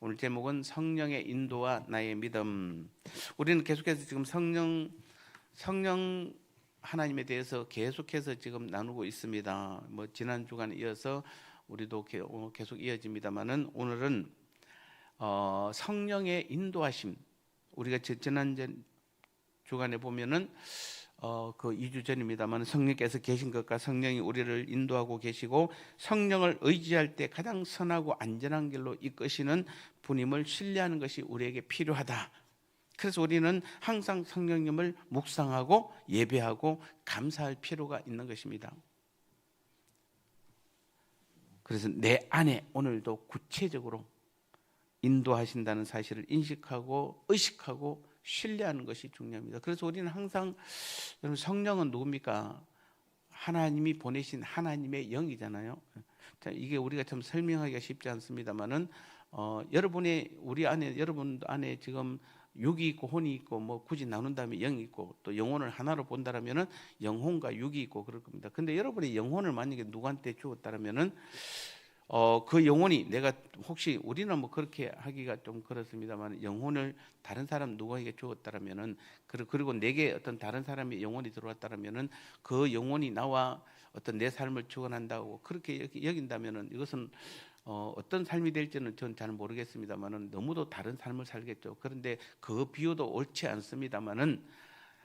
오늘 제목은 성령의 인도와 나의 믿음. 우리는 계속해서 지금 성령 하나님에 대해서 계속해서 지금 나누고 있습니다. 뭐 지난 주간에 이어서 우리도 계속 이어집니다만은 오늘은 성령의 인도하심. 우리가 지난 주간에 보면은 그 2주 전입니다만 성령께서 계신 것과 성령이 우리를 인도하고 계시고 성령을 의지할 때 가장 선하고 안전한 길로 이끄시는 분임을 신뢰하는 것이 우리에게 필요하다. 그래서 우리는 항상 성령님을 묵상하고 예배하고 감사할 필요가 있는 것입니다. 그래서 내 안에 오늘도 구체적으로 인도하신다는 사실을 인식하고 의식하고 신뢰하는 것이 중요합니다. 그래서 우리는 항상, 여러분, 성령은 누굽니까? 하나님이 보내신 하나님의 영이잖아요. 자, 이게 우리가 참 설명하기가 쉽지 않습니다만은 여러분 안에 지금 육이 있고 혼이 있고 뭐 굳이 나눈다면 영이 있고 또 영혼을 하나로 본다라면은 영혼과 육이 있고 그럴 겁니다. 근데 여러분의 영혼을 만약에 누구한테 주었다라면은 그 영혼이 내가 혹시 우리는 뭐 그렇게 하기가 좀 그렇습니다만 영혼을 다른 사람 누구에게 주었다라면은 그리고 내게 어떤 다른 사람의 영혼이 들어왔다라면은 그 영혼이 나와 어떤 내 삶을 주관한다고 그렇게 여긴다면은 이것은 어떤 삶이 될지는 전 잘 모르겠습니다만은 너무도 다른 삶을 살겠죠. 그런데 그 비유도 옳지 않습니다만은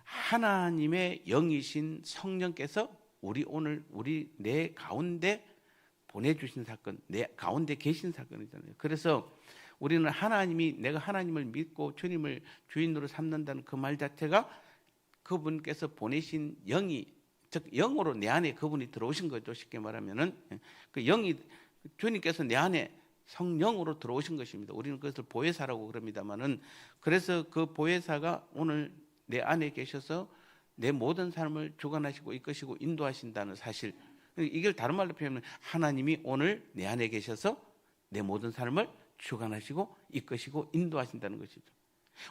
하나님의 영이신 성령께서 우리 내 가운데 보내주신 사건, 내 가운데 계신 사건이잖아요. 그래서 우리는 내가 하나님을 믿고 주님을 주인으로 삼는다는 그 말 자체가 그분께서 보내신 영이, 즉 영으로 내 안에 그분이 들어오신 거죠. 쉽게 말하면은 그 영이, 주님께서 내 안에 성령으로 들어오신 것입니다. 우리는 그것을 보혜사라고 그럽니다만은, 그래서 그 보혜사가 오늘 내 안에 계셔서 내 모든 삶을 주관하시고 이끄시고 인도하신다는 사실, 이걸 다른 말로 표현하면 하나님이 오늘 내 안에 계셔서 내 모든 삶을 주관하시고 이끄시고 인도하신다는 것이죠.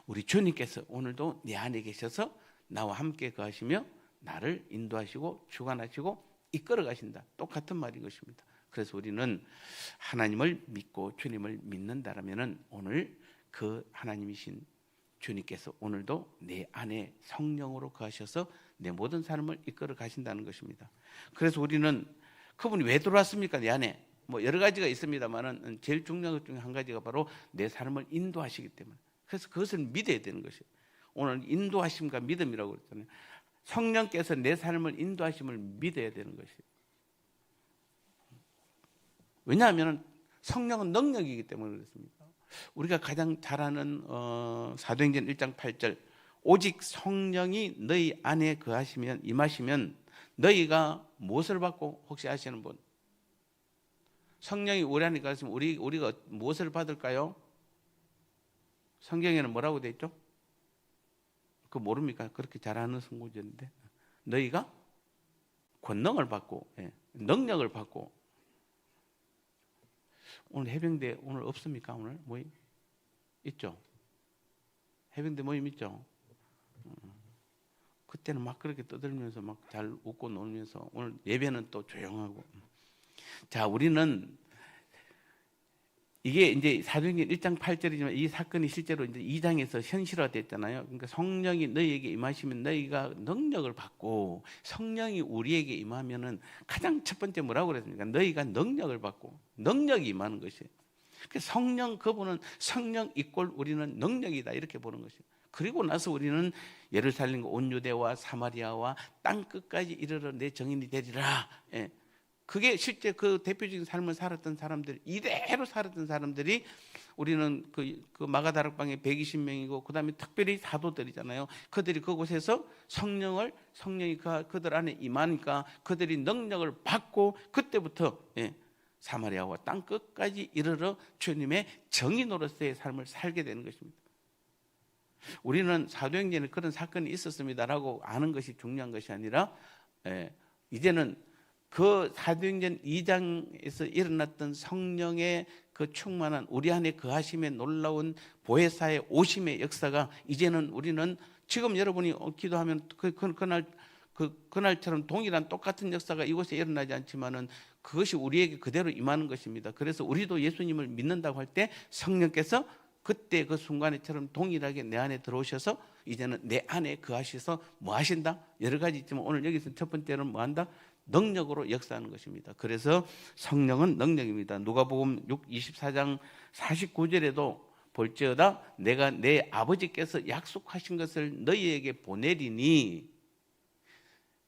우리 주님께서 오늘도 내 안에 계셔서 나와 함께 거하시며 나를 인도하시고 주관하시고 이끌어 가신다. 똑같은 말인 것입니다. 그래서 우리는 하나님을 믿고 주님을 믿는다라면은 오늘 그 하나님이신 주님께서 오늘도 내 안에 성령으로 거하셔서 내 모든 삶을 이끌어 가신다는 것입니다. 그래서 우리는 그분이 왜 들어왔습니까? 내 안에 뭐 여러 가지가 있습니다만은 제일 중요한 것 중에 한 가지가 바로 내 삶을 인도하시기 때문에, 그래서 그것을 믿어야 되는 것이에요. 오늘 인도하심과 믿음이라고 그랬잖아요. 성령께서 내 삶을 인도하심을 믿어야 되는 것이에요. 왜냐하면 성령은 능력이기 때문에 그렇습니다. 우리가 가장 잘 아는 사도행전 1장 8절, 오직 성령이 너희 안에 거하시면 임하시면 너희가 무엇을 받고, 혹시 아시는 분? 성령이 우리 안에 거하시면 우리가 무엇을 받을까요? 성경에는 뭐라고 되어 있죠? 그거 모릅니까? 그렇게 잘 아는 성구절인데, 너희가 권능을 받고, 능력을 받고. 오늘 해병대 오늘 없습니까? 오늘 모임 있죠? 해병대 모임 있죠? 그때는 막 그렇게 떠들면서 막 잘 웃고 놀면서, 오늘 예배는 또 조용하고. 자, 우리는 이게 이제 사도행전 1장 8절이지만 이 사건이 실제로 이제 2장에서 현실화됐잖아요. 그러니까 성령이 너희에게 임하시면 너희가 능력을 받고, 성령이 우리에게 임하면은 가장 첫 번째 뭐라고 그랬습니까? 너희가 능력을 받고, 능력이 임하는 것이에요. 성령, 그분은 성령 이꼴 우리는 능력이다, 이렇게 보는 것이에요. 그리고 나서 우리는 예루살렘과 온 유대와 사마리아와 땅 끝까지 이르러 내 정인이 되리라. 그게 실제 그 대표적인 삶을 살았던 사람들, 이대로 살았던 사람들이, 우리는 그 마가다락방에 120명이고 그 다음에 특별히 사도들이잖아요. 그들이 그곳에서 성령이 그들 안에 임하니까 그들이 능력을 받고 그때부터 사마리아와 땅 끝까지 이르러 주님의 정인으로서의 삶을 살게 되는 것입니다. 우리는 사도행전에 그런 사건이 있었습니다라고 아는 것이 중요한 것이 아니라, 이제는 그 사도행전 2장에서 일어났던 성령의 그 충만한 우리 안에 거하심의 놀라운 보혜사의 오심의 역사가, 이제는 우리는 지금 여러분이 기도하면 그날처럼 동일한 똑같은 역사가 이곳에 일어나지 않지만은 그것이 우리에게 그대로 임하는 것입니다. 그래서 우리도 예수님을 믿는다고 할 때 성령께서 그때 그 순간에처럼 동일하게 내 안에 들어오셔서 이제는 내 안에 거하셔서 뭐 하신다? 여러 가지 있지만 오늘 여기서 첫 번째는 뭐 한다? 능력으로 역사하는 것입니다. 그래서 성령은 능력입니다. 누가복음 24장 49절에도 볼지어다 내가 내 아버지께서 약속하신 것을 너희에게 보내리니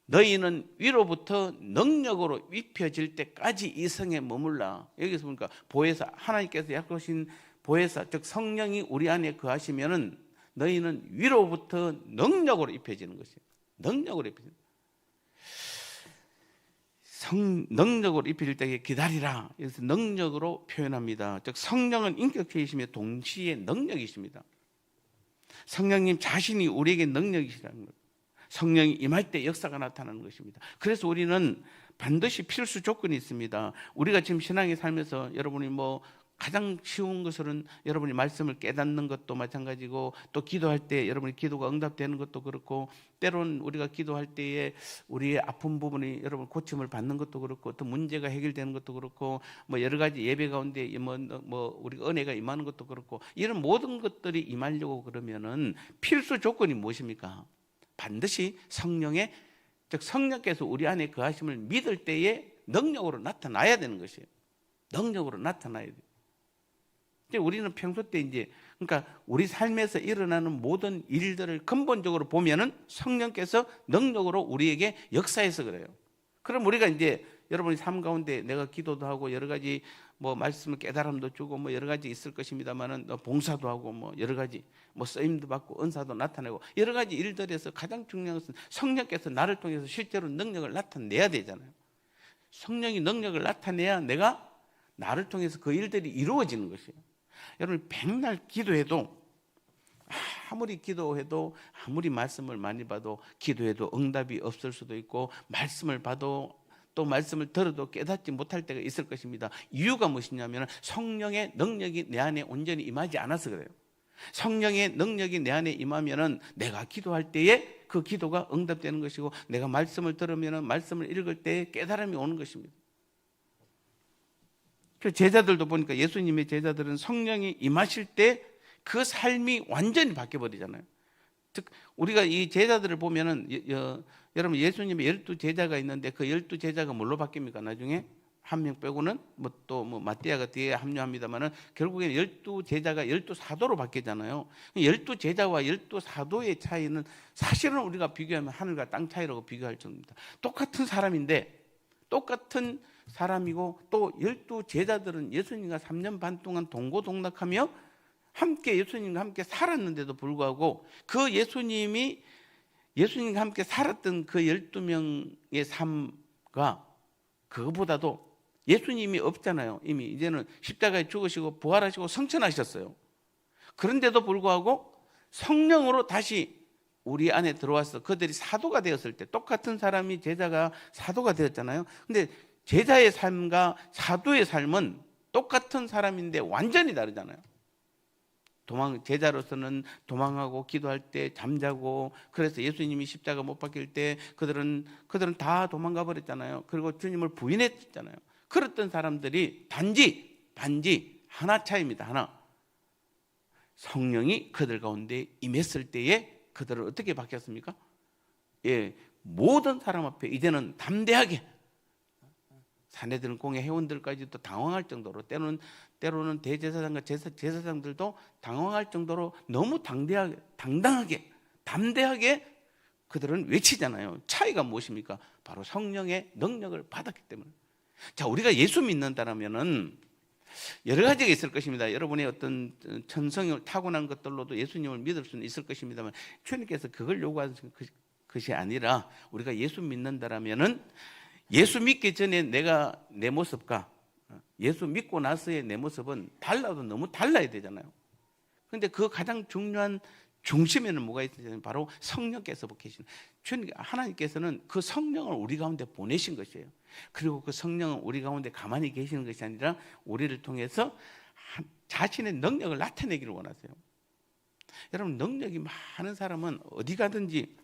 너희는 위로부터 능력으로 입혀질 때까지 이 성에 머물라. 여기서 보니까 보혜사, 하나님께서 약속하신 보혜사, 즉 성령이 우리 안에 거하시면은 너희는 위로부터 능력으로 입혀지는 것이에요. 능력으로 입혀지는. 능력으로 입혀질 때에 기다리라. 그래서 능력으로 표현합니다. 즉 성령은 인격체이시며 동시에 능력이십니다. 성령님 자신이 우리에게 능력이시라는 것. 성령이 임할 때 역사가 나타나는 것입니다. 그래서 우리는 반드시 필수 조건이 있습니다. 우리가 지금 신앙에 살면서 여러분이 뭐 가장 쉬운 것은 여러분이 말씀을 깨닫는 것도 마찬가지고 또 기도할 때 여러분이 기도가 응답되는 것도 그렇고 때론 우리가 기도할 때에 우리의 아픈 부분이 여러분 고침을 받는 것도 그렇고 또 문제가 해결되는 것도 그렇고 뭐 여러 가지 예배 가운데 뭐 우리가 은혜가 임하는 것도 그렇고 이런 모든 것들이 임하려고 그러면은 필수 조건이 무엇입니까? 반드시 성령의 즉 성령께서 우리 안에 거하심을 믿을 때에 능력으로 나타나야 되는 것이에요. 능력으로 나타나야 돼요. 우리는 평소 때 이제 그러니까 우리 삶에서 일어나는 모든 일들을 근본적으로 보면은 성령께서 능력으로 우리에게 역사해서 그래요. 그럼 우리가 이제 여러분의 삶 가운데 내가 기도도 하고 여러 가지 뭐 말씀을 깨달음도 주고 뭐 여러 가지 있을 것입니다만은 봉사도 하고 뭐 여러 가지 뭐 쓰임도 받고 은사도 나타내고 여러 가지 일들에서 가장 중요한 것은 성령께서 나를 통해서 실제로 능력을 나타내야 되잖아요. 성령이 능력을 나타내야 내가 나를 통해서 그 일들이 이루어지는 것이에요. 여러분 백날 기도해도 아무리 기도해도 아무리 말씀을 많이 봐도 기도해도 응답이 없을 수도 있고 말씀을 봐도 또 말씀을 들어도 깨닫지 못할 때가 있을 것입니다. 이유가 무엇이냐면 성령의 능력이 내 안에 온전히 임하지 않아서 그래요. 성령의 능력이 내 안에 임하면은 내가 기도할 때에 그 기도가 응답되는 것이고 내가 말씀을 들으면은 말씀을 읽을 때에 깨달음이 오는 것입니다. 제자들도 보니까 예수님의 제자들은 성령이 임하실 때 그 삶이 완전히 바뀌어버리잖아요. 즉 우리가 이 제자들을 보면은 여러분 예수님의 12제자가 있는데 그 12제자가 뭘로 바뀝니까? 나중에 한 명 빼고는 뭐 또 뭐 마띠아가 뒤에 합류합니다만은 결국에는 12제자가 12사도로 바뀌잖아요. 12제자와 12사도의 차이는 사실은 우리가 비교하면 하늘과 땅 차이라고 비교할 정도입니다. 똑같은 사람인데 똑같은 사람이고 또 12제자들은 예수님과 3년 반 동안 동고동락하며 함께 예수님과 함께 살았는데도 불구하고 그 예수님과 함께 살았던 그 12명의 삶과 그거보다도 예수님이 없잖아요. 이미 이제는 십자가에 죽으시고 부활하시고 성천하셨어요. 그런데도 불구하고 성령으로 다시 우리 안에 들어와서 그들이 사도가 되었을 때 똑같은 사람이 제자가 사도가 되었잖아요. 근데 제자의 삶과 사도의 삶은 똑같은 사람인데 완전히 다르잖아요. 제자로서는 도망하고 기도할 때 잠자고 그래서 예수님이 십자가 못 박힐 때 그들은 다 도망가 버렸잖아요. 그리고 주님을 부인했잖아요. 그랬던 사람들이 단지 하나 차이입니다. 하나. 성령이 그들 가운데 임했을 때에 그들은 어떻게 바뀌었습니까? 예, 모든 사람 앞에 이제는 담대하게 사내들 공회 회원들까지도 당황할 정도로 때로는 대제사장과 제사장들도 당황할 정도로 너무 당당하게 담대하게 그들은 외치잖아요. 차이가 무엇입니까? 바로 성령의 능력을 받았기 때문에. 자, 우리가 예수 믿는다라면은 여러 가지가 있을 것입니다. 여러분의 어떤 천성을 타고난 것들로도 예수님을 믿을 수는 있을 것입니다만 주님께서 그걸 요구하는 것이 아니라 우리가 예수 믿는다라면은 예수 믿기 전에 내 모습과 예수 믿고 나서의 내 모습은 달라도 너무 달라야 되잖아요. 그런데 그 가장 중요한 중심에는 뭐가 있냐면 바로 성령께서 계시는 주님 하나님께서는 그 성령을 우리 가운데 보내신 것이에요. 그리고 그 성령은 우리 가운데 가만히 계시는 것이 아니라 우리를 통해서 자신의 능력을 나타내기를 원하세요. 여러분 능력이 많은 사람은 어디 가든지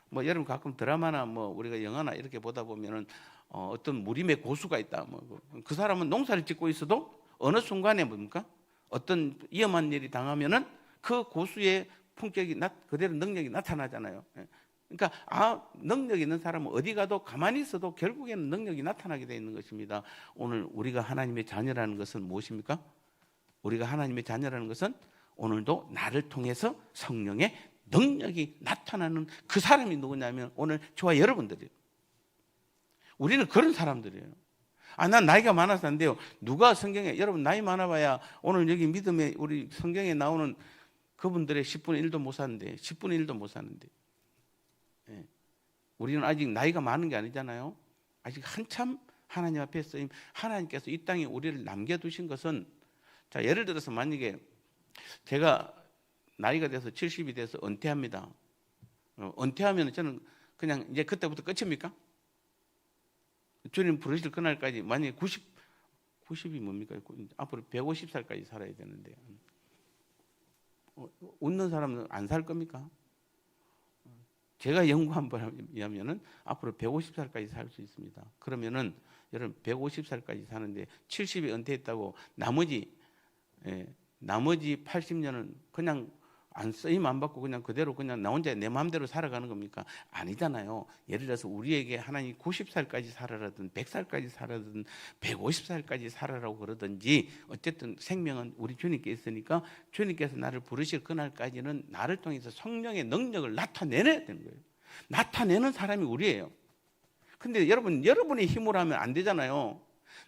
뭐 여러분 가끔 드라마나 뭐 우리가 영화나 이렇게 보다 보면은 어떤 무림의 고수가 있다. 그 사람은 농사를 짓고 있어도 어느 순간에 뭡니까? 어떤 위험한 일이 당하면은 그 고수의 품격이 그대로 능력이 나타나잖아요. 그러니까 능력 있는 사람은 어디 가도 가만히 있어도 결국에는 능력이 나타나게 되어 있는 것입니다. 오늘 우리가 하나님의 자녀라는 것은 무엇입니까? 우리가 하나님의 자녀라는 것은 오늘도 나를 통해서 성령의 능력이 나타나는 그 사람이 누구냐면 오늘 저와 여러분들이에요. 우리는 그런 사람들이에요. 난 나이가 많아서 안 돼요. 누가 성경에, 여러분 나이 많아봐야 오늘 여기 믿음에 우리 성경에 나오는 그분들의 10분의 1도 못 사는데, 10분의 1도 못 사는데. 예. 우리는 아직 나이가 많은 게 아니잖아요. 아직 한참 하나님 앞에 쓰임, 하나님께서 이 땅에 우리를 남겨두신 것은, 자, 예를 들어서 만약에 제가 나이가 돼서 70이 돼서 은퇴합니다. 은퇴하면 저는 그냥 이제 그때부터 끝입니까? 주님 부르실 그날까지 만약에 90이 뭡니까? 앞으로 150살까지 살아야 되는데 웃는 사람은 안 살 겁니까? 제가 연구한 바에 의하면은 앞으로 150살까지 살 수 있습니다. 그러면은 여러분 150살까지 사는데 70이 은퇴했다고 나머지 80년은 그냥 안 쓰임 안 받고 그냥 그대로 그냥 나 혼자 내 마음대로 살아가는 겁니까? 아니잖아요. 예를 들어서 우리에게 하나님 90살까지 살아라든 100살까지 살아든 150살까지 살아라고 그러든지 어쨌든 생명은 우리 주님께 있으니까 주님께서 나를 부르실 그날까지는 나를 통해서 성령의 능력을 나타내야 되는 거예요. 나타내는 사람이 우리예요. 근데 여러분의 힘으로 하면 안 되잖아요.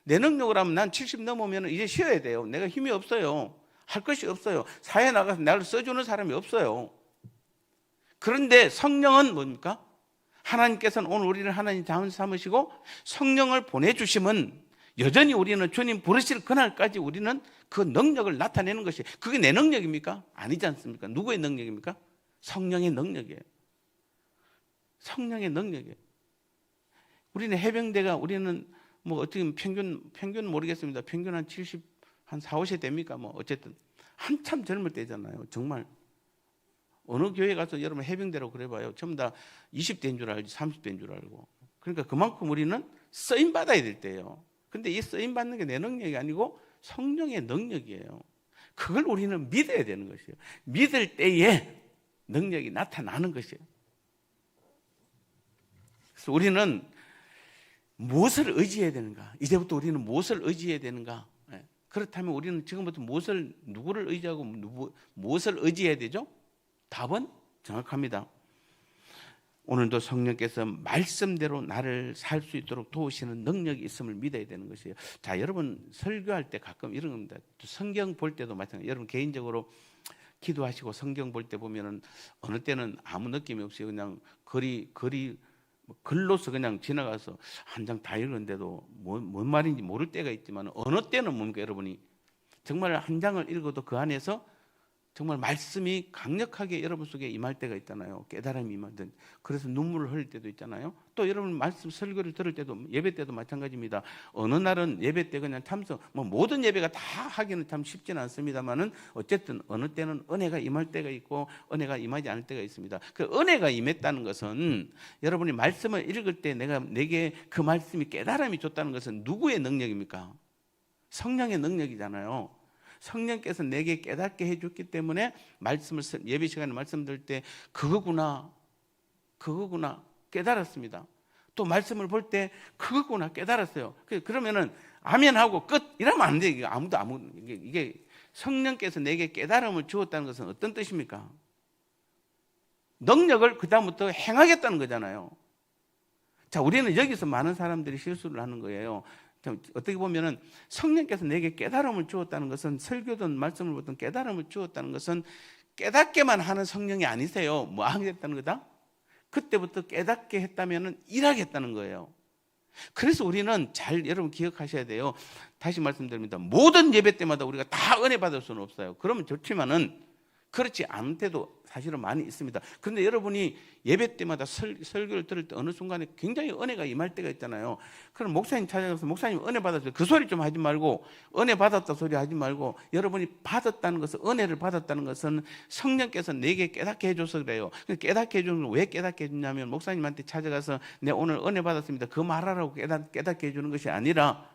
내 능력으로 하면 난 70 넘으면 이제 쉬어야 돼요. 내가 힘이 없어요. 할 것이 없어요. 사회에 나가서 나를 써주는 사람이 없어요. 그런데 성령은 뭡니까? 하나님께서는 오늘 우리를 하나님 자원 삼으시고 성령을 보내주시면 여전히 우리는 주님 부르실 그날까지 우리는 그 능력을 나타내는 것이, 그게 내 능력입니까? 아니지 않습니까? 누구의 능력입니까? 성령의 능력이에요. 성령의 능력이에요. 우리는 해병대가, 우리는 뭐 어떻게 평균 모르겠습니다. 평균 한 70, 한 4, 50 됩니까? 뭐 어쨌든 한참 젊을 때잖아요. 정말 어느 교회 가서 여러분 해병대라고 그래봐요. 전부 다 20대인 줄 알지 30대인 줄 알고. 그러니까 그만큼 우리는 쓰임 받아야 될 때예요. 근데 이 쓰임 받는 게 내 능력이 아니고 성령의 능력이에요. 그걸 우리는 믿어야 되는 것이에요. 믿을 때에 능력이 나타나는 것이에요. 그래서 우리는 무엇을 의지해야 되는가? 이제부터 우리는 무엇을 의지해야 되는가? 그렇다면 우리는 지금부터 누구를 의지하고 무엇을 의지해야 되죠? 답은 정확합니다. 오늘도 성령께서 말씀대로 나를 살 수 있도록 도우시는 능력이 있음을 믿어야 되는 것이에요. 자, 여러분 설교할 때 가끔 이런 겁니다. 성경 볼 때도 마찬가지예요. 여러분 개인적으로 기도하시고 성경 볼 때 보면은 어느 때는 아무 느낌이 없이 그냥 글로서 그냥 지나가서 한 장 다 읽었는데도 뭔 말인지 모를 때가 있지만 어느 때는 뭡니까 여러분이 정말 한 장을 읽어도 그 안에서 정말 말씀이 강력하게 여러분 속에 임할 때가 있잖아요. 깨달음이 임하든. 그래서 눈물을 흘릴 때도 있잖아요. 또 여러분 말씀 설교를 들을 때도 예배 때도 마찬가지입니다. 어느 날은 예배 때 그냥 참석, 모든 예배가 다 하기는 참 쉽지는 않습니다만은 어쨌든 어느 때는 은혜가 임할 때가 있고 은혜가 임하지 않을 때가 있습니다. 그 은혜가 임했다는 것은 여러분이 말씀을 읽을 때 내게 그 말씀이 깨달음이 줬다는 것은 누구의 능력입니까? 성령의 능력이잖아요. 성령께서 내게 깨닫게 해줬기 때문에 말씀을 예배 시간에 말씀 들을 때 그거구나 깨달았습니다. 또 말씀을 볼 때 그거구나 깨달았어요. 그러면은 아멘 하고 끝 이러면 안 돼. 이게 성령께서 내게 깨달음을 주었다는 것은 어떤 뜻입니까? 능력을 그 다음부터 행하겠다는 거잖아요. 자, 우리는 여기서 많은 사람들이 실수를 하는 거예요. 어떻게 보면은 성령께서 내게 깨달음을 주었다는 것은, 설교든 말씀을 보든 깨달음을 주었다는 것은 깨닫게만 하는 성령이 아니세요. 뭐 하겠다는 거다? 그때부터 깨닫게 했다면은 일하겠다는 거예요. 그래서 우리는 여러분 기억하셔야 돼요. 다시 말씀드립니다. 모든 예배 때마다 우리가 다 은혜 받을 수는 없어요. 그러면 좋지만은 그렇지 않은 때도 사실은 많이 있습니다. 그런데 여러분이 예배 때마다 설교를 들을 때 어느 순간에 굉장히 은혜가 임할 때가 있잖아요. 그럼 목사님 찾아가서 목사님 은혜 받았어요, 그 소리 좀 하지 말고, 은혜 받았다 소리 하지 말고, 여러분이 받았다는 것은, 은혜를 받았다는 것은 성령께서 내게 깨닫게 해줘서 그래요. 깨닫게 해주는 건 왜 깨닫게 해주냐면, 목사님한테 찾아가서 내 오늘 은혜 받았습니다 그 말하라고 깨닫게 해주는 것이 아니라,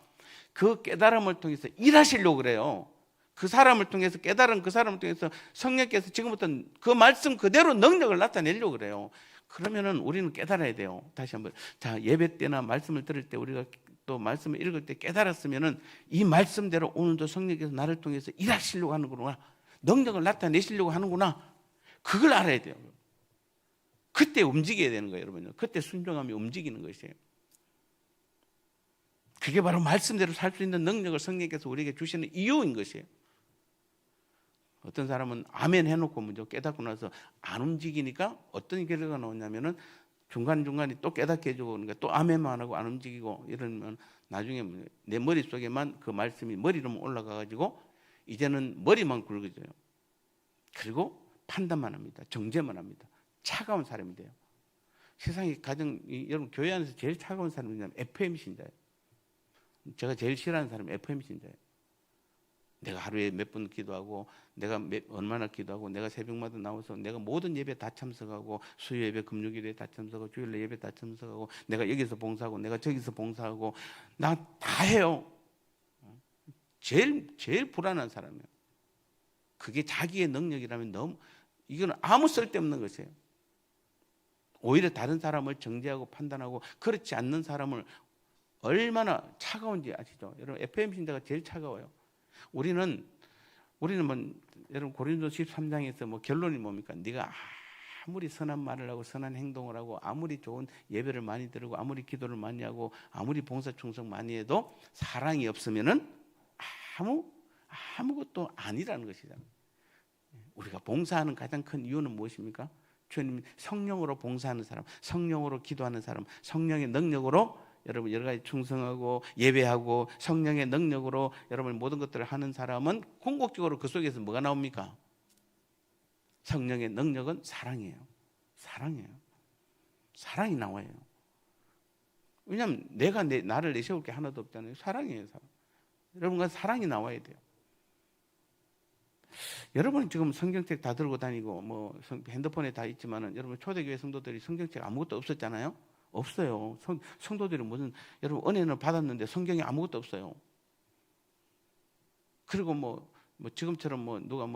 그 깨달음을 통해서 일하시려고 그래요. 그 사람을 통해서, 깨달은 그 사람을 통해서 성령께서 지금부터 그 말씀 그대로 능력을 나타내려고 그래요. 그러면은 우리는 깨달아야 돼요. 다시 한번, 자, 예배 때나 말씀을 들을 때, 우리가 또 말씀을 읽을 때 깨달았으면은 이 말씀대로 오늘도 성령께서 나를 통해서 일하시려고 하는구나, 능력을 나타내시려고 하는구나, 그걸 알아야 돼요. 그때 움직여야 되는 거예요, 여러분요. 그때 순종하며 움직이는 것이에요. 그게 바로 말씀대로 살 수 있는 능력을 성령께서 우리에게 주시는 이유인 것이에요. 어떤 사람은 아멘 해놓고 먼저 깨닫고 나서 안 움직이니까 어떤 결과가 나오냐면은 중간중간에 또 깨닫게 해주고, 그러니까 또 아멘만 하고 안 움직이고 이러면 나중에 내 머릿속에만 그 말씀이 머리로만 올라가가지고 이제는 머리만 굵어져요. 그리고 판단만 합니다. 정죄만 합니다. 차가운 사람이 돼요. 세상에 가장, 여러분 교회 안에서 제일 차가운 사람이 뭐냐면 FM 신자예요. 제가 제일 싫어하는 사람이 FM 신자예요. 내가 하루에 몇 번 기도하고, 내가 얼마나 기도하고, 내가 새벽마다 나와서 내가 모든 예배 다 참석하고, 수요 예배, 금요 기도에 다 참석하고, 주일 예배 다 참석하고, 내가 여기서 봉사하고, 내가 저기서 봉사하고, 나 다 해요. 제일 불안한 사람이에요. 그게 자기의 능력이라면 너무, 이건 아무 쓸데없는 것이에요. 오히려 다른 사람을 정죄하고 판단하고, 그렇지 않는 사람을 얼마나 차가운지 아시죠? 여러분, FM 신자가 제일 차가워요. 우리는 뭐, 여러분 고린도서 13장에서 뭐 결론이 뭡니까? 네가 아무리 선한 말을 하고 선한 행동을 하고, 아무리 좋은 예배를 많이 드리고, 아무리 기도를 많이 하고, 아무리 봉사 충성 많이 해도 사랑이 없으면은 아무것도 아니라는 것이잖아요. 우리가 봉사하는 가장 큰 이유는 무엇입니까? 주님, 성령으로 봉사하는 사람, 성령으로 기도하는 사람, 성령의 능력으로 여러분 여러 가지 충성하고 예배하고 성령의 능력으로 여러분 모든 것들을 하는 사람은 궁극적으로 그 속에서 뭐가 나옵니까? 성령의 능력은 사랑이에요. 사랑이 나와요. 왜냐하면 내가 나를 내세울 게 하나도 없잖아요. 사랑이에요. 여러분과 사랑이 나와야 돼요. 여러분 지금 성경책 다 들고 다니고 뭐 핸드폰에 다 있지만은, 여러분 초대교회 성도들이 성경책 아무것도 없었잖아요. 없어요. 성도들이 무슨, 여러분 은혜는 받았는데 성경에 아무것도 없어요. 그리고 뭐 지금처럼 누가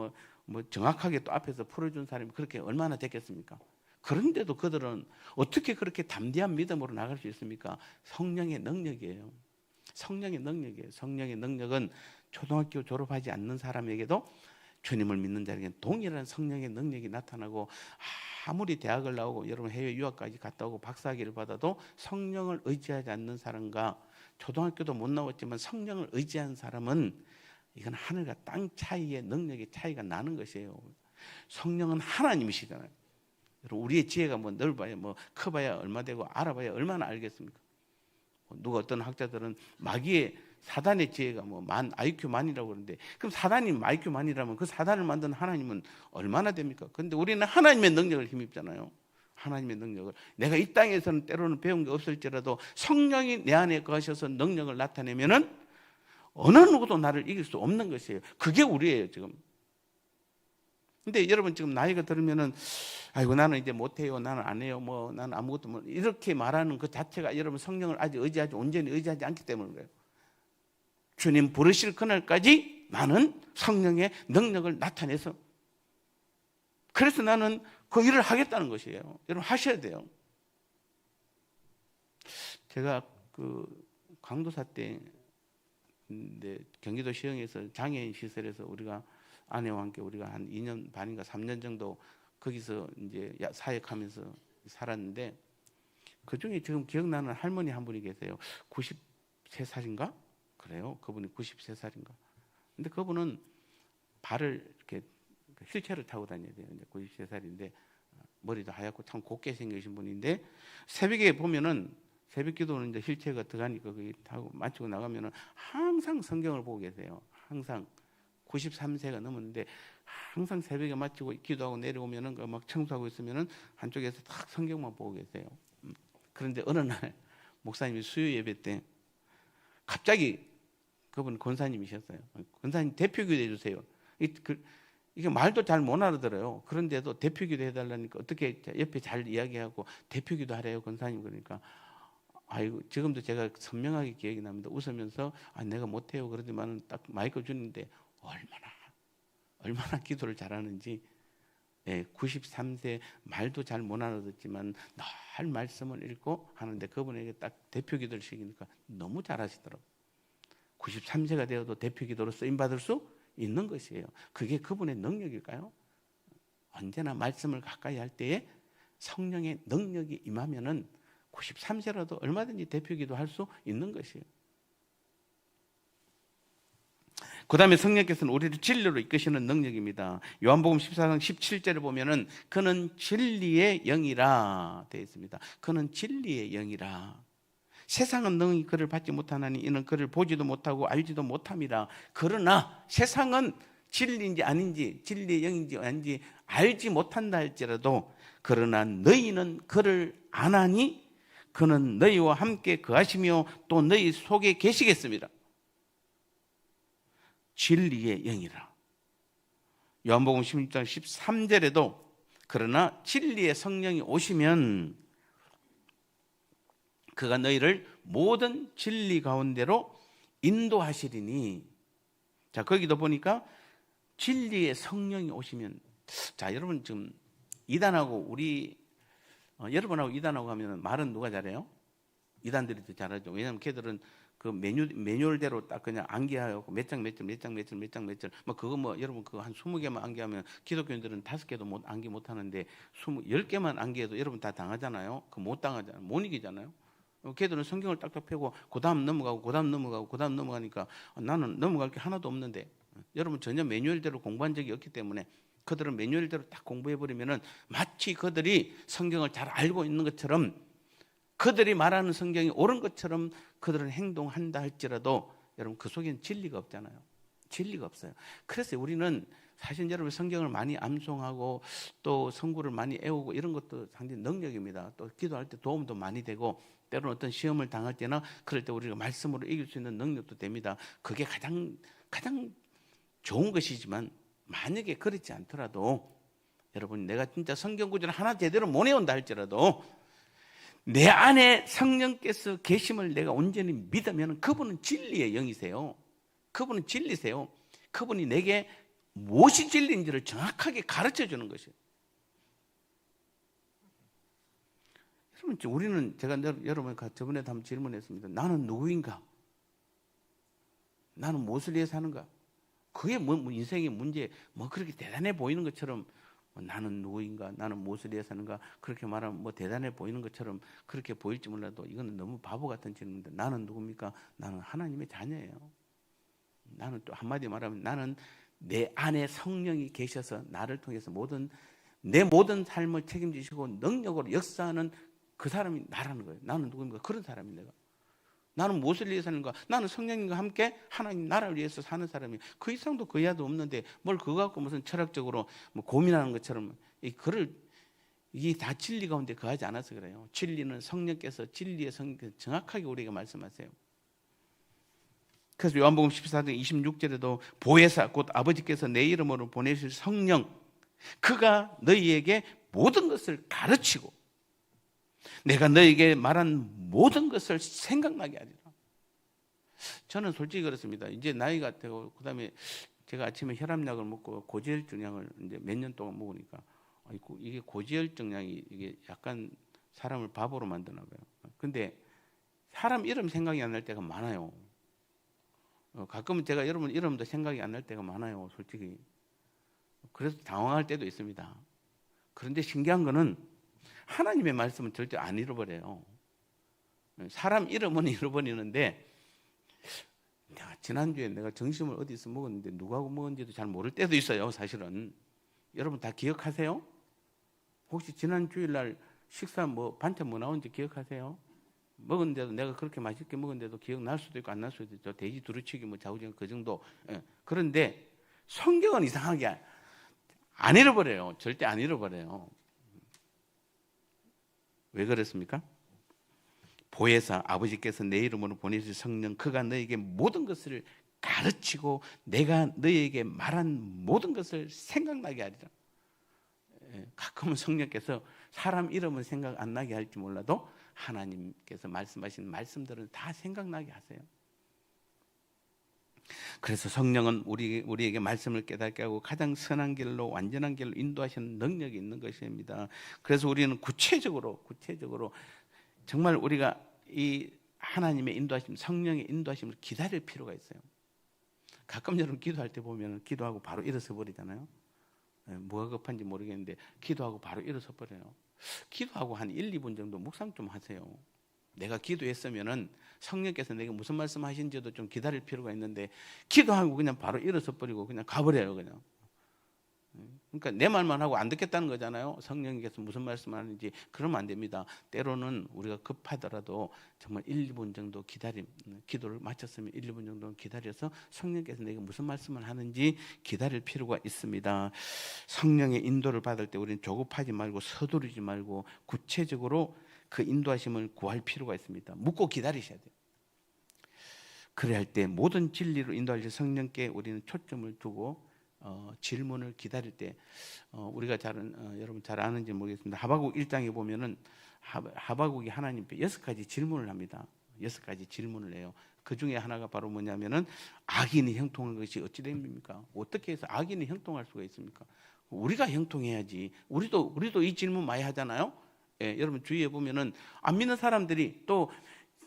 정확하게 또 앞에서 풀어준 사람이 그렇게 얼마나 됐겠습니까? 그런데도 그들은 어떻게 그렇게 담대한 믿음으로 나갈 수 있습니까? 성령의 능력이에요. 성령의 능력은 초등학교 졸업하지 않는 사람에게도 주님을 믿는 자에게는 동일한 성령의 능력이 나타나고, 아무리 대학을 나오고 여러분 해외 유학까지 갔다 오고 박사학위를 받아도 성령을 의지하지 않는 사람과, 초등학교도 못 나왔지만 성령을 의지한 사람은, 이건 하늘과 땅 차이의 능력의 차이가 나는 것이에요. 성령은 하나님이시잖아요. 여러분 우리의 지혜가 넓어야 커봐야 얼마 되고 알아봐야 얼마나 알겠습니까? 누가 어떤 학자들은 마귀의, 사단의 지혜가 IQ 만이라고 그러는데, 그럼 사단이 IQ 만이라면 그 사단을 만든 하나님은 얼마나 됩니까? 그런데 우리는 하나님의 능력을 힘입잖아요. 하나님의 능력을, 내가 이 땅에서는 때로는 배운 게 없을지라도 성령이 내 안에 거하셔서 능력을 나타내면은 어느 누구도 나를 이길 수 없는 것이에요. 그게 우리예요 지금. 근데 여러분 지금 나이가 들으면은, 아이고 나는 이제 못해요, 나는 안 해요, 나는 아무것도 이렇게 말하는 그 자체가 여러분 성령을 아직 온전히 의지하지 않기 때문인 거예요. 주님 부르실 그날까지 나는 성령의 능력을 나타내서, 그래서 나는 그 일을 하겠다는 것이에요. 여러분 하셔야 돼요. 제가 그 강도사 때 경기도 시흥에서 장애인 시설에서 우리가 아내와 함께 우리가 한 2년 반인가 3년 정도 거기서 이제 사역하면서 살았는데, 그 중에 지금 기억나는 할머니 한 분이 계세요. 93살인가? 그래요. 그분이 93살인가. 근데 그분은 발을 이렇게 휠체어를 타고 다녀야 돼요. 이제 93살인데 머리도 하얗고 참 곱게 생기신 분인데, 새벽에 보면은, 새벽 기도는 이제 휠체어가 들어가니까 거기 타고 마치고 나가면은 항상 성경을 보고 계세요. 항상 93세가 넘었는데 항상 새벽에 마치고 기도하고 내려오면은 막 청소하고 있으면은 한쪽에서 딱 성경만 보고 계세요. 그런데 어느 날 목사님이 수요 예배 때 갑자기 그분 권사님이셨어요. 권사님 대표 기도 해주세요. 이게 말도 잘 못 알아들어요. 그런데도 대표 기도 해달라니까 어떻게 옆에 잘 이야기하고 대표 기도 하래요, 권사님. 그러니까 아이고, 지금도 제가 선명하게 기억이 납니다. 웃으면서 내가 못해요. 그러지만 딱 마이크 주는데 얼마나 기도를 잘하는지. 93세 말도 잘 못 알아듣지만 늘 말씀을 읽고 하는데 그분에게 딱 대표 기도를 시키니까 너무 잘하시더라고요. 93세가 되어도 대표 기도로 쓰임 받을 수 있는 것이에요. 그게 그분의 능력일까요? 언제나 말씀을 가까이 할 때에 성령의 능력이 임하면은 93세라도 얼마든지 대표 기도할 수 있는 것이에요. 그 다음에 성령께서는 우리를 진리로 이끄시는 능력입니다. 요한복음 14장 17절을 보면은 그는 진리의 영이라 되어 있습니다. 그는 진리의 영이라. 세상은 능히 그를 받지 못하나니 이는 그를 보지도 못하고 알지도 못함이라. 그러나 세상은 진리인지 아닌지, 진리의 영인지 아닌지 알지 못한다 할지라도 그러나 너희는 그를 아나니 그는 너희와 함께 거하시며 또 너희 속에 계시겠습니다. 진리의 영이라. 요한복음 16장 13절에도 그러나 진리의 성령이 오시면 그가 너희를 모든 진리 가운데로 인도하시리니. 자, 거기도 보니까 진리의 성령이 오시면, 자, 여러분 지금 이단하고 여러분하고 이단하고 하면 말은 누가 잘해요? 이단들이 더 잘하죠. 왜냐하면 걔들은 그 매뉴얼대로 딱 그냥 암기하고 몇 장 몇 절 뭐 그거 뭐 여러분 그거 한 20개만 암기하면 기독교인들은 5개도 암기 못 하는데 10개만 암기해도 여러분 다 당하잖아요. 그 못 당하잖아요. 못 이기잖아요. 걔들은 성경을 딱딱 펴고 그다음 넘어가니까 나는 넘어갈 게 하나도 없는데, 여러분 전혀 매뉴얼대로 공부한 적이 없기 때문에 그들은 매뉴얼대로 딱 공부해버리면은 마치 그들이 성경을 잘 알고 있는 것처럼, 그들이 말하는 성경이 옳은 것처럼 그들은 행동한다 할지라도 여러분 그 속에는 진리가 없잖아요. 진리가 없어요. 그래서 우리는 사실 여러분 성경을 많이 암송하고 또 성구를 많이 애우고 이런 것도 상당히 능력입니다. 또 기도할 때 도움도 많이 되고 때로는 어떤 시험을 당할 때나 그럴 때 우리가 말씀으로 이길 수 있는 능력도 됩니다. 그게 가장 좋은 것이지만 만약에 그렇지 않더라도 여러분 내가 진짜 성경 구절을 하나 제대로 못 외운다 할지라도 내 안에 성령께서 계심을 내가 온전히 믿으면 그분은 진리의 영이세요. 그분은 진리세요. 그분이 내게 무엇이 진리인지를 정확하게 가르쳐 주는 것이에요. 여러분, 우리는 제가 여러분 저번에도 한번 질문했습니다. 나는 누구인가? 나는 무엇을 위해 사는가? 그게 뭐 인생의 문제, 뭐 그렇게 대단해 보이는 것처럼 나는 누구인가? 나는 무엇을 위해 사는가? 그렇게 말하면 뭐 대단해 보이는 것처럼 그렇게 보일지 몰라도 이건 너무 바보 같은 질문인데, 나는 누굽니까? 나는 하나님의 자녀예요. 나는 또 한마디 말하면 나는 내 안에 성령이 계셔서 나를 통해서 내 모든 삶을 책임지시고 능력으로 역사하는 그 사람이 나라는 거예요. 나는 누구입니까? 그런 사람이 내가. 나는 무엇을 위해 사는가? 나는 성령님과 함께 하나님 나라를 위해서 사는 사람이에요. 그 이상도 그 이하도 없는데 뭘 그거 갖고 무슨 철학적으로 뭐 고민하는 것처럼 이게 다 진리 가운데 거하지 않아서 그래요. 진리는 성령께서 진리의 성령께서 정확하게 우리에게 말씀하세요. 그래서 요한복음 14장 26절에도 보혜사 곧 아버지께서 내 이름으로 보내실 성령, 그가 너희에게 모든 것을 가르치고 내가 너에게 말한 모든 것을 생각나게 하리라. 저는 솔직히 그렇습니다. 이제 나이가 되고 그다음에 제가 아침에 혈압약을 먹고 고지혈증 약을 이제 몇 년 동안 먹으니까 이게 고지혈증 약이 이게 약간 사람을 바보로 만드나 봐요. 근데 사람 이름 생각이 안 날 때가 많아요. 가끔은 제가 여러분 이름도 생각이 안 날 때가 많아요. 솔직히. 그래서 당황할 때도 있습니다. 그런데 신기한 거는 하나님의 말씀은 절대 안 잃어버려요. 사람 이름은 잃어버리는데, 지난주에 내가 점심을 어디서 먹었는데 누구하고 먹었는지도 잘 모를 때도 있어요. 사실은. 여러분 다 기억하세요? 혹시 지난 주일날 식사 반찬 뭐 나온지 기억하세요? 먹었는데도 내가 그렇게 맛있게 먹었는데도 기억날 수도 있고 안 날 수도 있죠. 돼지 두루치기 자우지간 그 정도. 그런데 성경은 이상하게 안 잃어버려요. 절대 안 잃어버려요. 왜 그렇습니까? 보혜사 아버지께서 내 이름으로 보내실 성령 그가 너에게 모든 것을 가르치고 내가 너에게 말한 모든 것을 생각나게 하리라. 가끔은 성령께서 사람 이름은 생각 안 나게 할지 몰라도 하나님께서 말씀하신 말씀들은 다 생각나게 하세요. 그래서 성령은 우리에게 말씀을 깨닫게 하고 가장 선한 길로 완전한 길로 인도하시는 능력이 있는 것입니다. 그래서 우리는 구체적으로 정말 우리가 이 하나님의 인도하심, 성령의 인도하심을 기다릴 필요가 있어요. 가끔 여러분 기도할 때 보면 기도하고 바로 일어서 버리잖아요. 뭐가 급한지 모르겠는데 기도하고 바로 일어서 버려요. 기도하고 한 1, 2분 정도 묵상 좀 하세요. 내가 기도했으면은 성령께서 내게 무슨 말씀하신지도 좀 기다릴 필요가 있는데 기도하고 그냥 바로 일어서 버리고 그냥 가버려요. 그냥. 그러니까 내 말만 하고 안 듣겠다는 거잖아요. 성령께서 무슨 말씀을 하는지. 그러면 안 됩니다. 때로는 우리가 급하더라도 정말 1, 2분 정도 기도를 마쳤으면 1, 2분 정도 기다려서 성령께서 내게 무슨 말씀을 하는지 기다릴 필요가 있습니다. 성령의 인도를 받을 때 우리는 조급하지 말고 서두르지 말고 구체적으로 그 인도하심을 구할 필요가 있습니다. 묻고 기다리셔야 돼요. 그래야 할 때 모든 진리로 인도하실 성령께 우리는 초점을 두고 질문을 기다릴 때 우리가 여러분 잘 아는지 모르겠습니다. 하박국 1장에 보면은 하박국이 하나님께 6가지 질문을 합니다. 6가지 질문을 해요. 그 중에 하나가 바로 뭐냐면은 악인이 형통한 것이 어찌 됩니까? 어떻게 해서 악인이 형통할 수가 있습니까? 우리가 형통해야지. 우리도 이 질문 많이 하잖아요. 예, 여러분 주위에 보면은 안 믿는 사람들이 또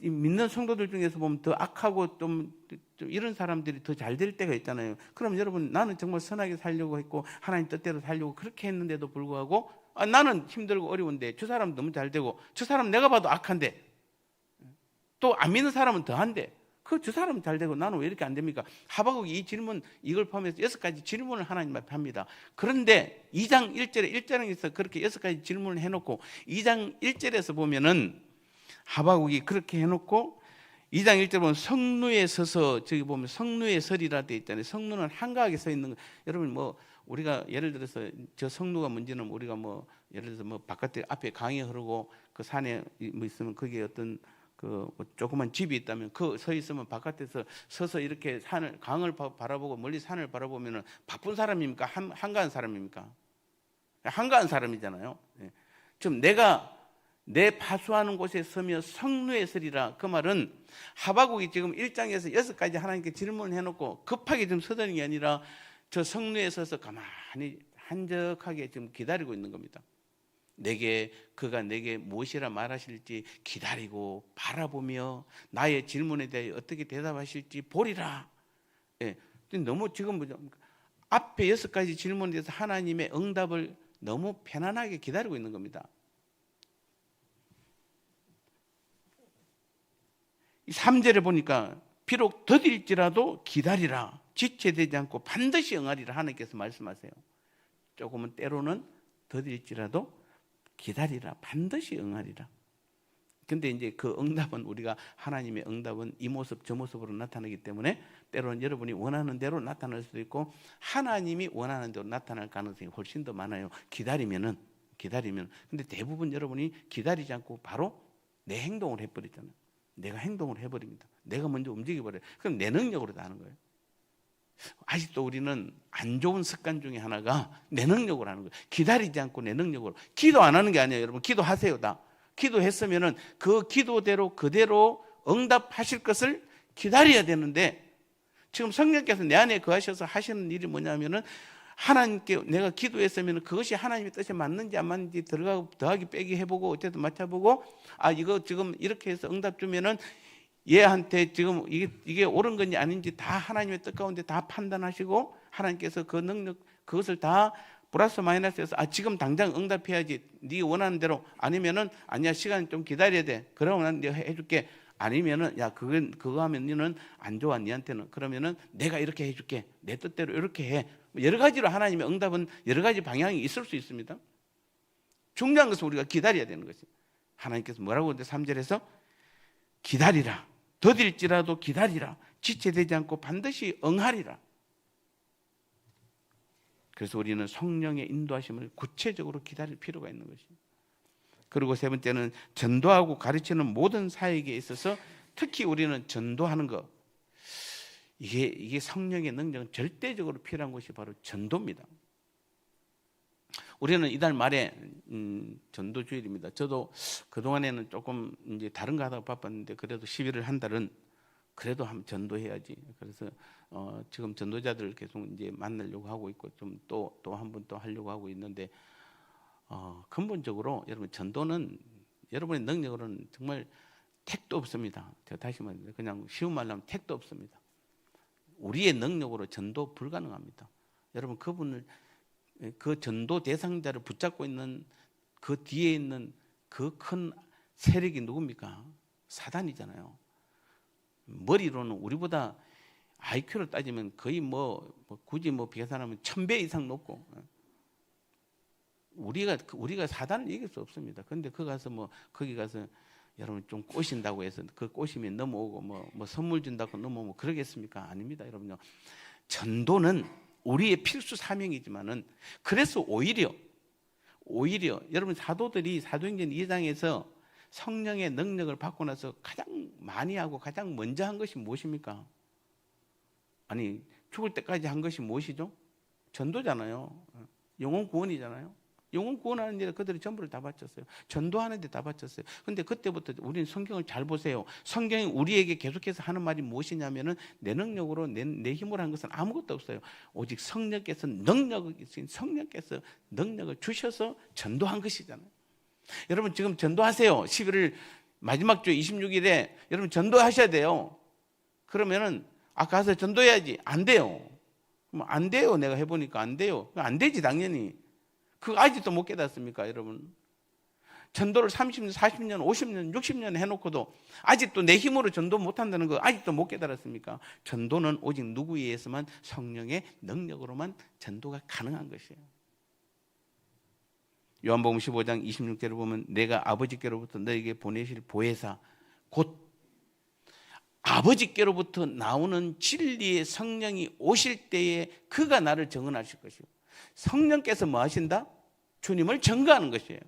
믿는 성도들 중에서 보면 더 악하고 좀 이런 사람들이 더 잘 될 때가 있잖아요. 그럼 여러분 나는 정말 선하게 살려고 했고 하나님 뜻대로 살려고 그렇게 했는데도 불구하고 나는 힘들고 어려운데 저 사람 너무 잘 되고 저 사람 내가 봐도 악한데 또 안 믿는 사람은 더한데 저 사람은 잘 되고 나는 왜 이렇게 안 됩니까? 하박국이 이 질문 이걸 포함해서 6가지 질문을 하나님 앞에 합니다. 그런데 2장 1절에서 그렇게 6가지 질문을 해놓고 2장 1절에서 보면은 하박국이 그렇게 해놓고 2장 1절 보면 성루에 서서 저기 보면 성루에 서리라 돼 있잖아요. 성루는 한가하게 서 있는 거. 여러분 뭐 우리가 예를 들어서 저 성루가 뭔지는 우리가 뭐 예를 들어서 뭐 바깥에 앞에 강이 흐르고 그 산에 뭐 있으면 거기에 어떤 그 뭐 조그만 집이 있다면 그 서 있으면 바깥에서 서서 이렇게 강을 바라보고 멀리 산을 바라보면은 바쁜 사람입니까? 한가한 사람입니까? 한가한 사람이잖아요. 좀 내가 내 파수하는 곳에 서며 성루에 서리라. 그 말은 하박국이 지금 1장에서 6가지 하나님께 질문을 해놓고 급하게 좀 서드는 게 아니라 저 성루에 서서 가만히 한적하게 지금 기다리고 있는 겁니다. 그가 내게 무엇이라 말하실지 기다리고 바라보며 나의 질문에 대해 어떻게 대답하실지 보리라. 예, 너무 지금 앞에 6가지 질문에 대해서 하나님의 응답을 너무 편안하게 기다리고 있는 겁니다. 3절에 보니까 비록 더딜지라도 기다리라. 지체되지 않고 반드시 응하리라 하나님께서 말씀하세요. 조금은 때로는 더딜지라도 기다리라. 반드시 응하리라. 근데 이제 그 응답은 우리가 하나님의 응답은 이 모습 저 모습으로 나타나기 때문에 때로는 여러분이 원하는 대로 나타날 수도 있고 하나님이 원하는 대로 나타날 가능성이 훨씬 더 많아요. 기다리면 근데 대부분 여러분이 기다리지 않고 바로 내 행동을 해버리잖아요. 내가 행동을 해버립니다. 내가 먼저 움직여버려요. 그럼 내 능력으로 다 하는 거예요. 아직도 우리는 안 좋은 습관 중에 하나가 내 능력으로 하는 거예요. 기다리지 않고 내 능력으로. 기도 안 하는 게 아니에요. 여러분 기도하세요. 다 기도했으면은 그 기도대로 그대로 응답하실 것을 기다려야 되는데 지금 성령께서 내 안에 거하셔서 하시는 일이 뭐냐면은 하나님께 내가 기도했으면 그것이 하나님의 뜻에 맞는지 안 맞는지 들어가고 더하기 빼기 해보고 어쨌든 맞춰보고 이거 지금 이렇게 해서 응답 주면은 얘한테 지금 이게 옳은 건지 아닌지 다 하나님의 뜻 가운데 다 판단하시고 하나님께서 그 능력 그것을 다 플러스 마이너스해서 지금 당장 응답해야지 네 원하는 대로 아니면은 아니야 시간 좀 기다려야 돼 그러면 난 내가 해줄게 아니면은 야 그거 하면 너는 안 좋아 니한테는 그러면은 내가 이렇게 해줄게 내 뜻대로 이렇게 해 여러 가지로 하나님의 응답은 여러 가지 방향이 있을 수 있습니다. 중요한 것은 우리가 기다려야 되는 것이 하나님께서 뭐라고 하는데 3절에서 기다리라 더딜지라도 기다리라 지체되지 않고 반드시 응하리라. 그래서 우리는 성령의 인도하심을 구체적으로 기다릴 필요가 있는 것입니다. 그리고 세 번째는 전도하고 가르치는 모든 사역에 있어서 특히 우리는 전도하는 것, 이게 성령의 능력은 절대적으로 필요한 것이 바로 전도입니다. 우리는 이달 말에 전도주일입니다. 저도 그동안에는 조금 이제 다른 거 하다가 바빴는데 그래도 11월 한 달은 그래도 한번 전도해야지. 그래서 지금 전도자들을 계속 이제 만나려고 하고 있고 좀 또 한 번 또 하려고 하고 있는데 근본적으로 여러분 전도는 여러분의 능력으로는 정말 택도 없습니다. 제가 다시 말합니다. 그냥 쉬운 말로 하면 택도 없습니다. 우리의 능력으로 전도 불가능합니다. 여러분 그분을 그 전도 대상자를 붙잡고 있는 그 뒤에 있는 그 큰 세력이 누굽니까? 사단이잖아요. 머리로는 우리보다 IQ를 따지면 거의 굳이 계산하면 1000배 이상 높고 우리가 사단을 이길 수 없습니다. 그런데 거기 가서 여러분 좀 꼬신다고 해서 그 꼬시면 넘어오고 선물 준다고 넘어오고 그러겠습니까? 아닙니다, 여러분요. 전도는 우리의 필수 사명이지만은 그래서 오히려 여러분 사도들이 사도행전 2장에서 성령의 능력을 받고 나서 가장 많이 하고 가장 먼저 한 것이 무엇입니까? 아니 죽을 때까지 한 것이 무엇이죠? 전도잖아요. 영혼 구원이잖아요. 영혼 구원하는 일에 그들이 전부를 다 바쳤어요. 전도하는 데 다 바쳤어요. 근데 그때부터 우리는 성경을 잘 보세요. 성경이 우리에게 계속해서 하는 말이 무엇이냐면은 내 능력으로 내 힘으로 한 것은 아무것도 없어요. 오직 성령께서 능력을 주셔서 전도한 것이잖아요. 여러분 지금 전도하세요. 11월 마지막 주 26일에 여러분 전도하셔야 돼요. 그러면은 가서 전도해야지. 안 돼요. 안 돼요. 내가 해보니까 안 돼요. 안 되지 당연히. 그거 아직도 못 깨닫습니까 여러분? 전도를 30년, 40년, 50년, 60년 해놓고도 아직도 내 힘으로 전도 못한다는 거 아직도 못 깨달았습니까? 전도는 오직 누구에 의해서만 성령의 능력으로만 전도가 가능한 것이에요. 요한복음 15장 26절을 보면 내가 아버지께로부터 너에게 보내실 보혜사 곧 아버지께로부터 나오는 진리의 성령이 오실 때에 그가 나를 증언하실 것이고 성령께서 뭐 하신다? 주님을 증거하는 것이에요.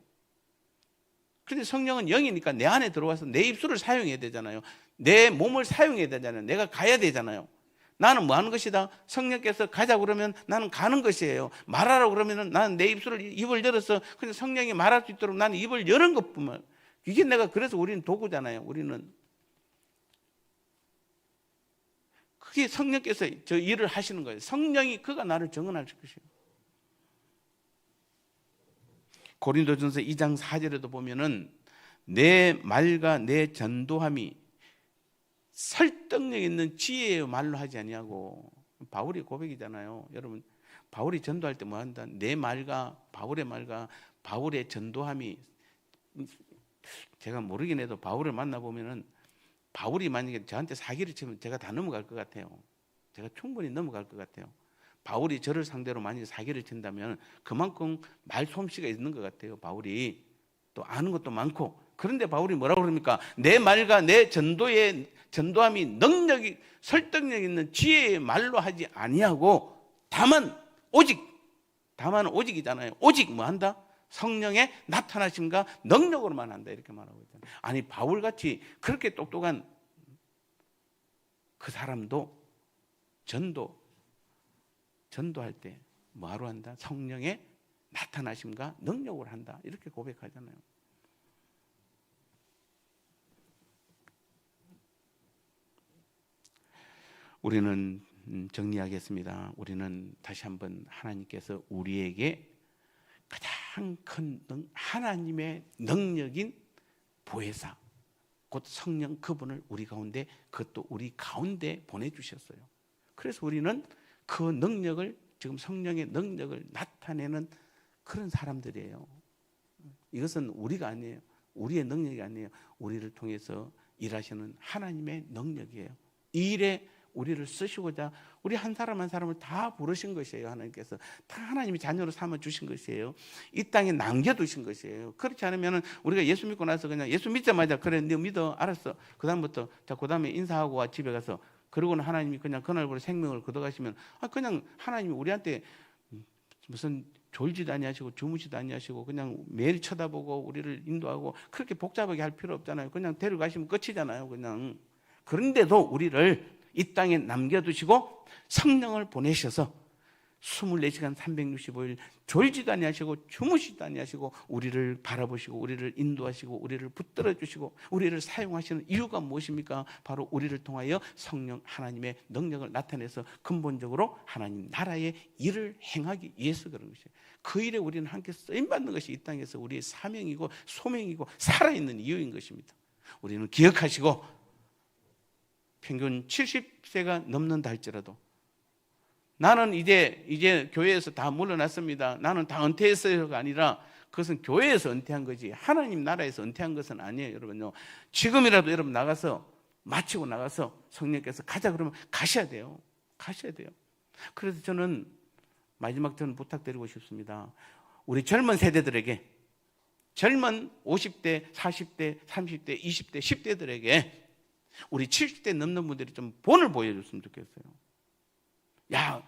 그런데 성령은 영이니까 내 안에 들어와서 내 입술을 사용해야 되잖아요. 내 몸을 사용해야 되잖아요. 내가 가야 되잖아요. 나는 뭐 하는 것이다? 성령께서 가자고 그러면 나는 가는 것이에요. 말하라고 그러면 나는 내 입을 열어서 그냥 성령이 말할 수 있도록 나는 입을 여는 것뿐만. 이게 그래서 우리는 도구잖아요. 우리는. 그게 성령께서 저 일을 하시는 거예요. 성령이 그가 나를 증언할 것이에요. 고린도전서 2장 4절에도 보면은 내 말과 내 전도함이 설득력 있는 지혜의 말로 하지 아니하고 바울의 고백이잖아요. 여러분 바울이 전도할 때 뭐 한다? 내 말과 바울의 말과 바울의 전도함이 제가 모르긴 해도 바울을 만나보면은 바울이 만약에 저한테 사기를 치면 제가 다 넘어갈 것 같아요. 제가 충분히 넘어갈 것 같아요. 바울이 저를 상대로 만약에 사기를 친다면 그만큼 말솜씨가 있는 것 같아요. 바울이 또 아는 것도 많고. 그런데 바울이 뭐라고 그럽니까? 내 말과 내 전도함이 능력이 설득력 있는 지혜의 말로 하지 아니하고 다만 오직이잖아요. 오직 뭐 한다? 성령의 나타나심과 능력으로만 한다 이렇게 말하고 있잖아요. 아니 바울같이 그렇게 똑똑한 그 사람도 전도할 때 뭐하러 한다? 성령의 나타나심과 능력으로 한다 이렇게 고백하잖아요. 우리는 정리하겠습니다. 우리는 다시 한번 하나님께서 우리에게 가장 큰 하나님의 능력인 보혜사 곧 성령 그분을 우리 가운데 그것도 우리 가운데 보내주셨어요. 그래서 우리는 그 능력을 지금 성령의 능력을 나타내는 그런 사람들이에요. 이것은 우리가 아니에요. 우리의 능력이 아니에요. 우리를 통해서 일하시는 하나님의 능력이에요. 이 일에 우리를 쓰시고자 우리 한 사람 한 사람을 다 부르신 것이에요. 하나님께서 다 하나님이 자녀로 삼아 주신 것이에요. 이 땅에 남겨두신 것이에요. 그렇지 않으면 우리가 예수 믿고 나서 그냥 예수 믿자마자 그래 너 믿어 알았어 그다음부터 그다음에 인사하고 와 집에 가서 그러고는 하나님이 그냥 그날부터 생명을 거둬가시면 그냥 하나님이 우리한테 무슨 졸지도 아니하시고 주무시도 아니하시고 그냥 매일 쳐다보고 우리를 인도하고 그렇게 복잡하게 할 필요 없잖아요. 그냥 데려가시면 끝이잖아요. 그냥. 그런데도 우리를 이 땅에 남겨두시고 성령을 보내셔서 24시간 365일 졸지도 아니하시고 주무시도 아니하시고 우리를 바라보시고 우리를 인도하시고 우리를 붙들어 주시고 우리를 사용하시는 이유가 무엇입니까? 바로 우리를 통하여 성령 하나님의 능력을 나타내서 근본적으로 하나님 나라의 일을 행하기 위해서 그런 것이에요. 그 일에 우리는 함께 쓰임받는 것이 이 땅에서 우리의 사명이고 소명이고 살아있는 이유인 것입니다. 우리는 기억하시고 평균 70세가 넘는다 할지라도 나는 이제 교회에서 다 물러났습니다. 나는 다 은퇴했어요가 아니라 그것은 교회에서 은퇴한 거지 하나님 나라에서 은퇴한 것은 아니에요. 여러분요. 지금이라도 여러분 나가서 마치고 나가서 성령께서 가자 그러면 가셔야 돼요. 가셔야 돼요. 그래서 저는 마지막 저는 부탁드리고 싶습니다. 우리 젊은 세대들에게 젊은 50대, 40대, 30대, 20대, 10대들에게 우리 70대 넘는 분들이 좀 본을 보여줬으면 좋겠어요. 야,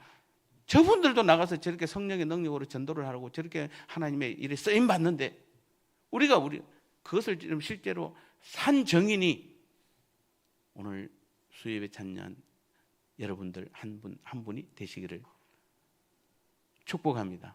저분들도 나가서 저렇게 성령의 능력으로 전도를 하고 저렇게 하나님의 일에 쓰임 받는데 우리가 그것을 좀 실제로 산 정인이 오늘 수요예배 참여한 여러분들 한 분 한 분이 되시기를 축복합니다.